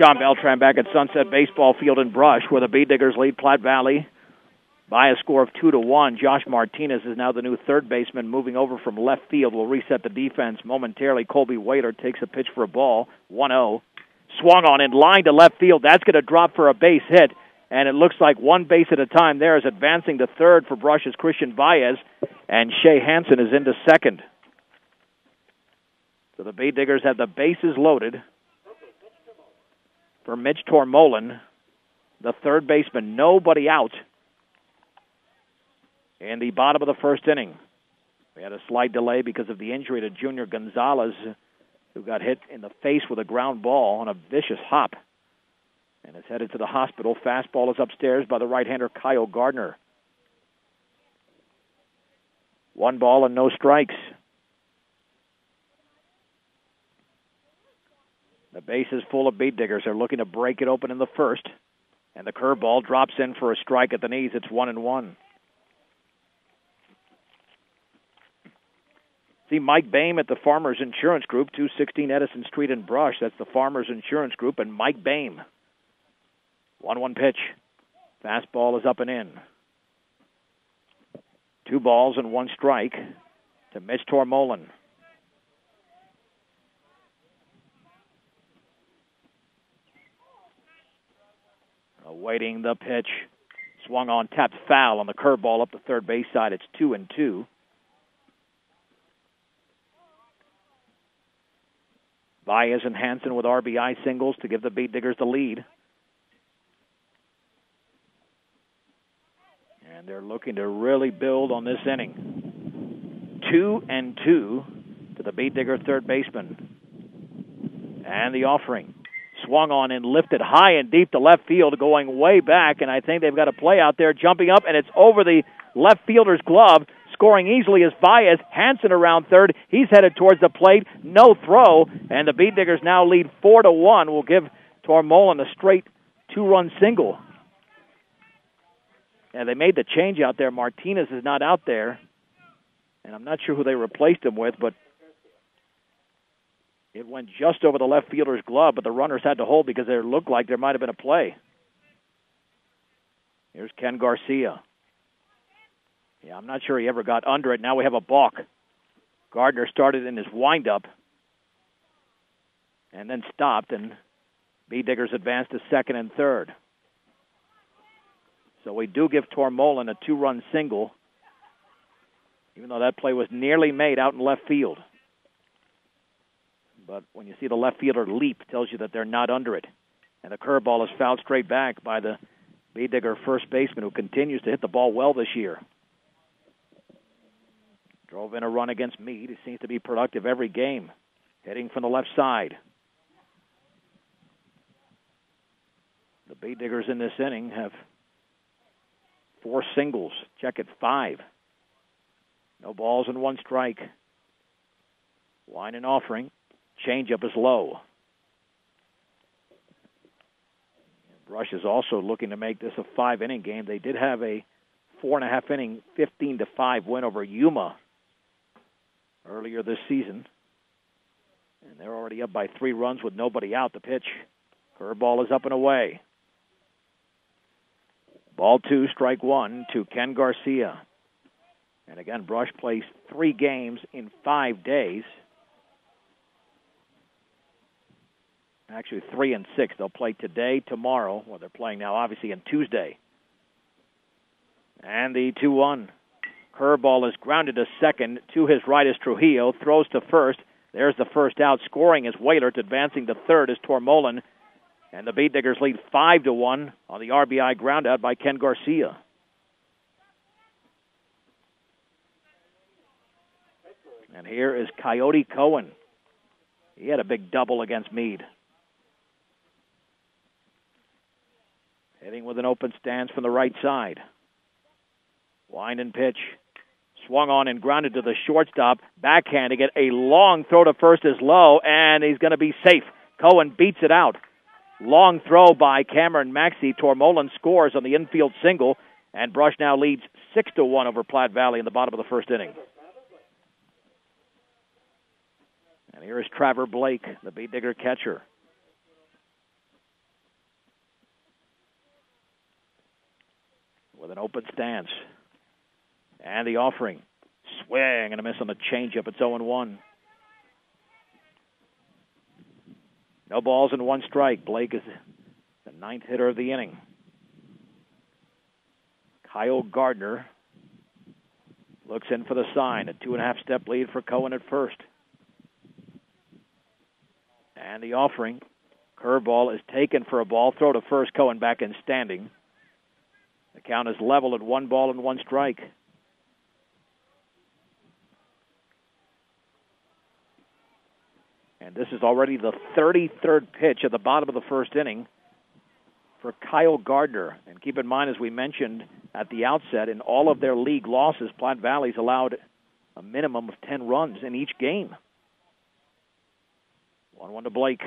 Sean Beltran back at Sunset Baseball Field in Brush, where the Bee Diggers lead Platte Valley by a score of 2-1. Josh Martinez is now the new third baseman, moving over from left field. Will reset the defense momentarily. Colby Whaler takes a pitch for a ball. 1-0. Swung on in line to left field. That's going to drop for a base hit. And it looks like one base at a time there is advancing to third for Brush's Christian Baez. And Shea Hansen is into second. So the Bee Diggers have the bases loaded for Mitch Tormolen, the third baseman. Nobody out in the bottom of the first inning. We had a slight delay because of the injury to Junior Gonzalez, who got hit in the face with a ground ball on a vicious hop and is headed to the hospital. Fastball is upstairs by the right-hander Kyle Gardner. 1 ball and no strikes. The base is full of Bee Diggers. They're looking to break it open in the first. And the curveball drops in for a strike at the knees. It's 1-1. See Mike Boehm at the Farmers Insurance Group, 216 Edison Street in Brush. That's the Farmers Insurance Group and Mike Boehm. 1-1 pitch. Fastball is up and in. 2 balls and 1 strike to Mitch Tormolen. Awaiting the pitch. Swung on, tapped foul on the curveball up the third base side. It's 2-2. Baez and Hansen with RBI singles to give the Bee Diggers the lead. And they're looking to really build on this inning. 2-2 to the Bee Digger third baseman. And the offering. Swung on and lifted high and deep to left field, going way back, and I think they've got a play out there, jumping up, and it's over the left fielder's glove. Scoring easily is Baez. Hansen around third. He's headed towards the plate. No throw, and the Bee Diggers now lead 4-1. Will give Tormolen a straight 2-run single. And they made the change out there. Martinez is not out there, and I'm not sure who they replaced him with, but it went just over the left fielder's glove, but the runners had to hold because it looked like there might have been a play. Here's Ken Garcia. Yeah, I'm not sure he ever got under it. Now we have a balk. Gardner started in his windup and then stopped, and Bee Diggers advanced to second and third. So we do give Tormolen a 2-run single, even though that play was nearly made out in left field. But when you see the left fielder leap, it tells you that they're not under it. And the curveball is fouled straight back by the Bee Digger first baseman, who continues to hit the ball well this year. Drove in a run against Meade. He seems to be productive every game, hitting from the left side. The Bee Diggers in this inning have 4 singles. Check it, 5. No balls and 1 strike. Line and offering. Changeup is low. Brush is also looking to make this a 5-inning game. They did have a 4.5-inning, 15-5 win over Yuma earlier this season. And they're already up by 3 runs with nobody out. The pitch. Curveball is up and away. Ball 2, strike 1 to Ken Garcia. And again, Brush plays 3 games in 5 days. Actually, 3 and 6. They'll play today, tomorrow. Well, they're playing now, obviously, on Tuesday. And the 2-1. Curveball is grounded to second. To his right is Trujillo. Throws to first. There's the first out. Scoring is Whalert. Advancing to third is Tormolen. And the Bee Diggers lead 5-1 on the RBI groundout by Ken Garcia. And here is Coyote Cohen. He had a big double against Meade. Hitting with an open stance from the right side. Wind and pitch. Swung on and grounded to the shortstop. Backhanding it. A long throw to first is low, and he's going to be safe. Cohen beats it out. Long throw by Cameron Maxey. Tormolen scores on the infield single, and Brush now leads 6-1 over Platte Valley in the bottom of the first inning. And here is Trevor Blake, the Bee Digger catcher. with an open stance. And the offering. Swing and a miss on the changeup. It's 0-1. No balls and one strike. Blake is the ninth hitter of the inning. Kyle Gardner looks in for the sign. A 2.5-step lead for Cohen at first. And the offering. Curveball is taken for a ball. Throw to first. Cohen back in standing. The count is level at 1 ball and 1 strike. And this is already the 33rd pitch at the bottom of the first inning for Kyle Gardner. And keep in mind, as we mentioned at the outset, in all of their league losses, Platte Valley's allowed a minimum of 10 runs in each game. 1-1 to Blake.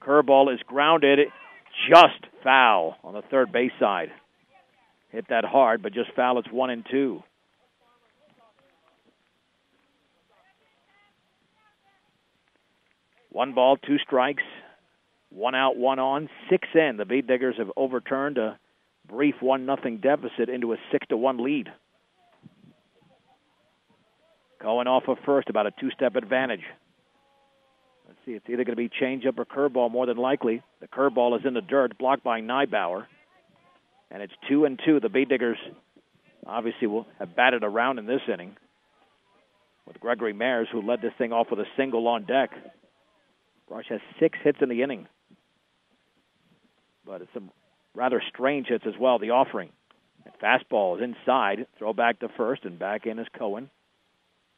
Curveball is grounded, just foul on the third base side. Hit that hard, but just foul. It's 1-2. One ball, 2 strikes, 1 out, 1 on, 6 in. The Beat Diggers have overturned a brief 1-0 deficit into a 6-1 lead. Cohen off of first, about a 2-step advantage. Let's see, it's either going to be changeup or curveball, more than likely. The curveball is in the dirt, blocked by Nybauer. And it's 2-2. The Beat Diggers obviously will have batted around in this inning with Gregory Mayers, who led this thing off with a single on deck. Brush has 6 hits in the inning. But it's some rather strange hits as well. The offering. And fastball is inside. Throw back to first, and back in is Cohen.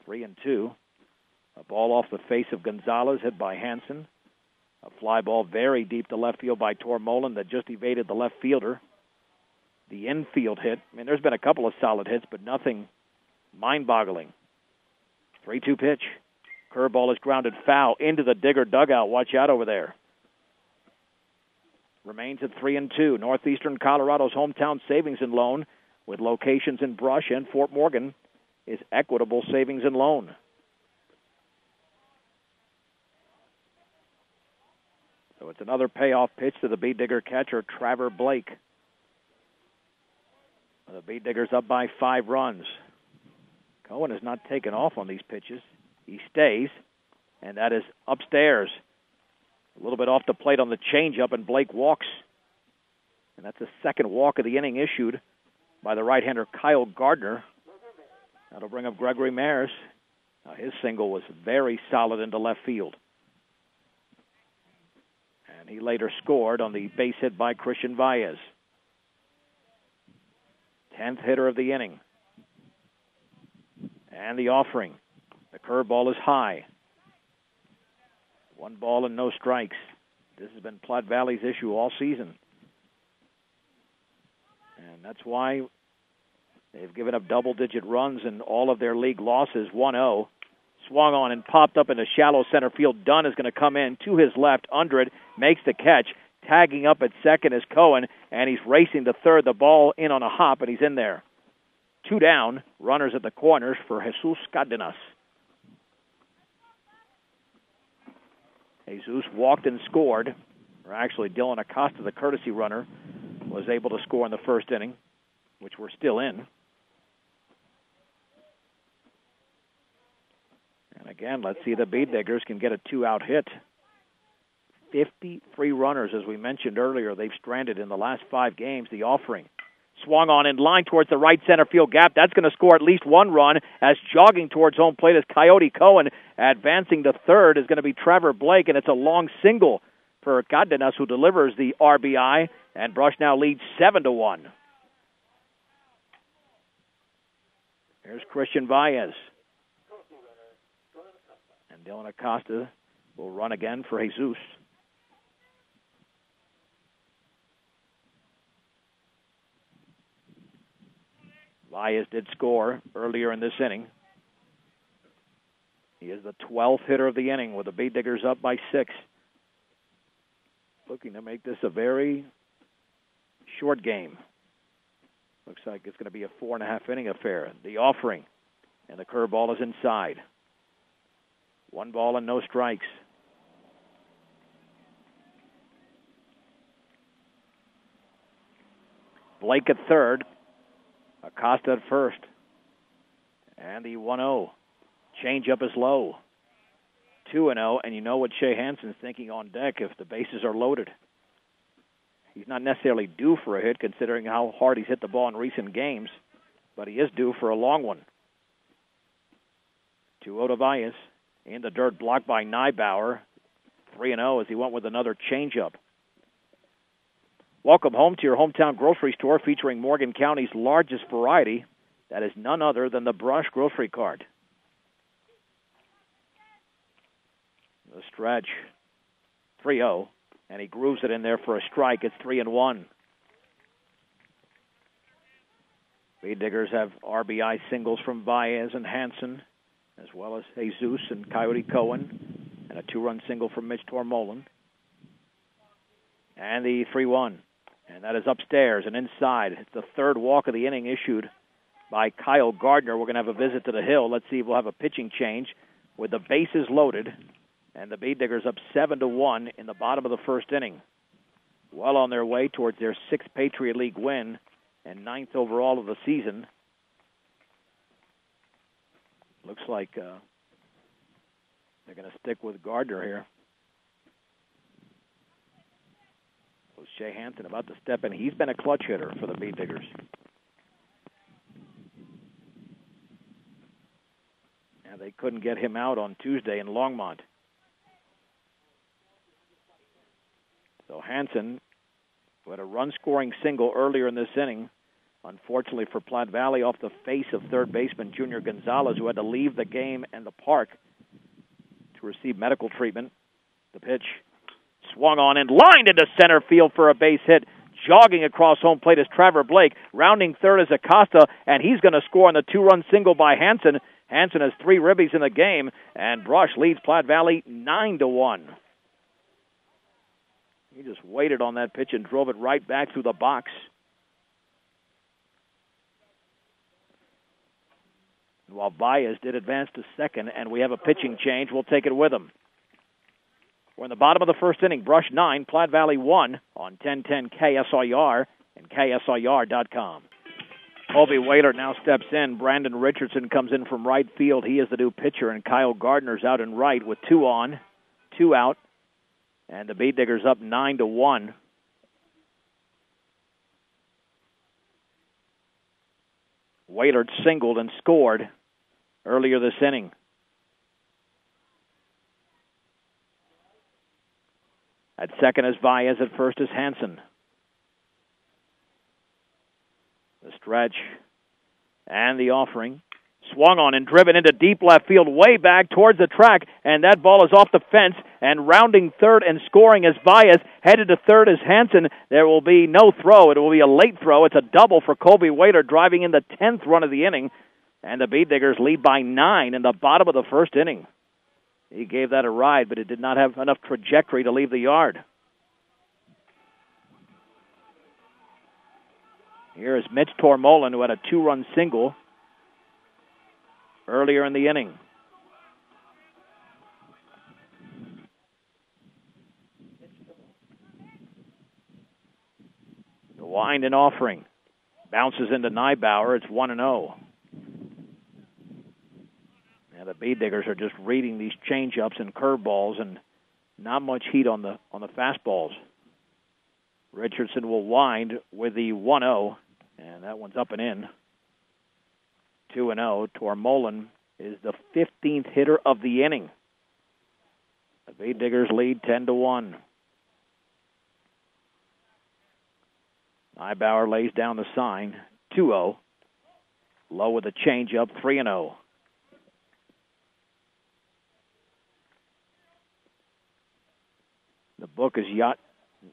3-2. A ball off the face of Gonzalez, hit by Hansen. A fly ball very deep to left field by Tormolen that just evaded the left fielder. The infield hit. I mean, there's been a couple of solid hits, but nothing mind-boggling. 3-2 pitch. Curveball is grounded foul into the Digger dugout. Watch out over there. Remains at 3-2. Northeastern Colorado's hometown savings and loan, with locations in Brush and Fort Morgan, is Equitable Savings and Loan. So it's another payoff pitch to the Beat Digger catcher, Trevor Blake. The Beat Diggers up by 5 runs. Cohen has not taken off on these pitches. He stays, and that is upstairs. A little bit off the plate on the changeup, and Blake walks. And that's the second walk of the inning issued by the right-hander Kyle Gardner. That'll bring up Gregory Mayers. Now, his single was very solid into left field. And he later scored on the base hit by Christian Baez. 10th hitter of the inning. And the offering. The curveball is high. 1 ball and no strikes. This has been Platte Valley's issue all season. And that's why they've given up double-digit runs in all of their league losses. 1-0. Swung on and popped up into shallow center field. Dunn is going to come in to his left, under it, makes the catch. Tagging up at second is Cohen, and he's racing to third. The ball in on a hop, and he's in there. 2 down, runners at the corners for Jesus Cardenas. Jesus walked and scored. Or actually, Dylan Acosta, the courtesy runner, was able to score in the first inning, which we're still in. And again, let's see if the Beat Diggers can get a 2-out hit. 53 runners, as we mentioned earlier, they've stranded in the last 5 games. The offering. Swung on in line towards the right center field gap. That's going to score at least 1 run, as jogging towards home plate is Coyote Cohen. Advancing to third is going to be Trevor Blake, and it's a long single for Cardenas, who delivers the RBI, and Brush now leads 7-1. Here's Christian Baez. And Dylan Acosta will run again for Jesus. Baez did score earlier in this inning. He is the 12th hitter of the inning, with the Beat Diggers up by 6. Looking to make this a very short game. Looks like it's going to be a 4.5-inning affair. The offering, and the curveball is inside. 1 ball and no strikes. Blake at third. Acosta at first. And the 1-0. Change up is low. 2-0, and you know what Shea Hansen's thinking on deck if the bases are loaded. He's not necessarily due for a hit considering how hard he's hit the ball in recent games, but he is due for a long one. 2-0 to Valles. In the dirt, blocked by Neibauer. 3-0 as he went with another changeup. Welcome home to your hometown grocery store featuring Morgan County's largest variety. That is none other than the Brush Grocery Cart. The stretch, 3-0, and he grooves it in there for a strike. It's 3-1. Speed Diggers have RBI singles from Baez and Hansen, as well as Jesus and Coyote Cohen, and a 2-run single from Mitch Tormolen. And the 3-1, and that is upstairs and inside. It's the third walk of the inning issued by Kyle Gardner. We're going to have a visit to the hill. Let's see if we'll have a pitching change with the bases loaded. And the Bead Diggers up 7-1 in the bottom of the first inning. Well on their way towards their 6th Patriot League win and 9th overall of the season. Looks like they're going to stick with Gardner here. So Shea Hansen about to step in. He's been a clutch hitter for the Bead Diggers. And they couldn't get him out on Tuesday in Longmont. So Hansen, who had a run-scoring single earlier in this inning, unfortunately for Platte Valley, off the face of third baseman Junior Gonzalez, who had to leave the game and the park to receive medical treatment. The pitch swung on and lined into center field for a base hit. Jogging across home plate is Trevor Blake. Rounding third is Acosta, and he's going to score on the 2-run single by Hansen. Hansen has 3 ribbies in the game, and Brush leads Platte Valley 9-1. He just waited on that pitch and drove it right back through the box. And while Baez did advance to second, and we have a pitching change, we'll take it with him. We're in the bottom of the first inning. Brush 9, Platte Valley 1 on 1010 KSIR and KSIR.com. Colby Whaler now steps in. Brandon Richardson comes in from right field. He is the new pitcher, and Kyle Gardner's out in right with 2 on, 2 out. And the Bead Diggers up 9-1. Waylard singled and scored earlier this inning. At second is Baez. At first is Hansen. The stretch and the offering. Swung on and driven into deep left field, way back towards the track, and that ball is off the fence, and rounding third and scoring as Baez. Headed to third is Hansen. There will be no throw. It will be a late throw. It's a double for Colby Whaler, driving in the 10th run of the inning, and the Bead Diggers lead by 9 in the bottom of the first inning. He gave that a ride, but it did not have enough trajectory to leave the yard. Here is Mitch Tormolen, who had a 2-run single earlier in the inning. The wind and offering. Bounces into Neibauer. It's 1-0. And the Bead Diggers are just reading these changeups and curveballs, and not much heat on the fastballs. Richardson will wind with the 1-0, and that one's up and in. 2-0. Tormolen is the 15th hitter of the inning. The Bead Diggers lead 10-1. Neibauer lays down the sign. 2-0. Low with a changeup. 3-0. The book is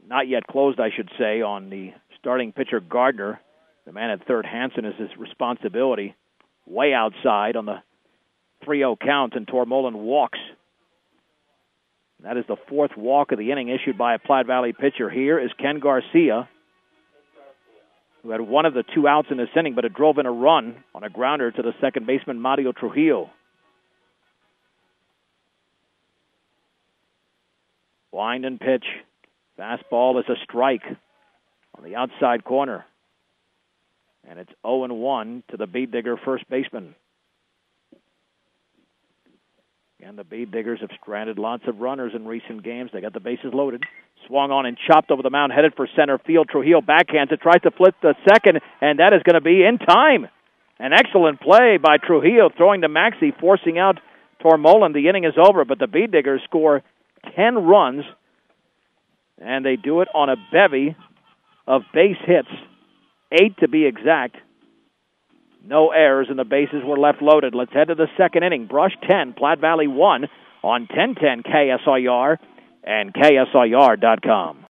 not yet closed, I should say, on the starting pitcher Gardner. The man at third, Hansen, is his responsibility. Way outside on the 3-0 count, and Tormolen walks. That is the 4th walk of the inning issued by a Platte Valley pitcher. Here is Ken Garcia, who had one of the 2 outs in this inning, but it drove in a run on a grounder to the second baseman, Mario Trujillo. Wind and pitch. Fastball is a strike on the outside corner. And it's 0-1 to the Bead Digger first baseman. And the Bead Diggers have stranded lots of runners in recent games. They got the bases loaded. Swung on and chopped over the mound, headed for center field. Trujillo backhands it, tries to flip the second, and that is going to be in time. An excellent play by Trujillo, throwing to Maxey, forcing out Tormolen. The inning is over, but the Bead Diggers score 10 runs, and they do it on a bevy of base hits, 8 to be exact. No errors, and the bases were left loaded. Let's head to the second inning. Brush 10, Platte Valley 1 on 1010 KSIR and KSIR.com.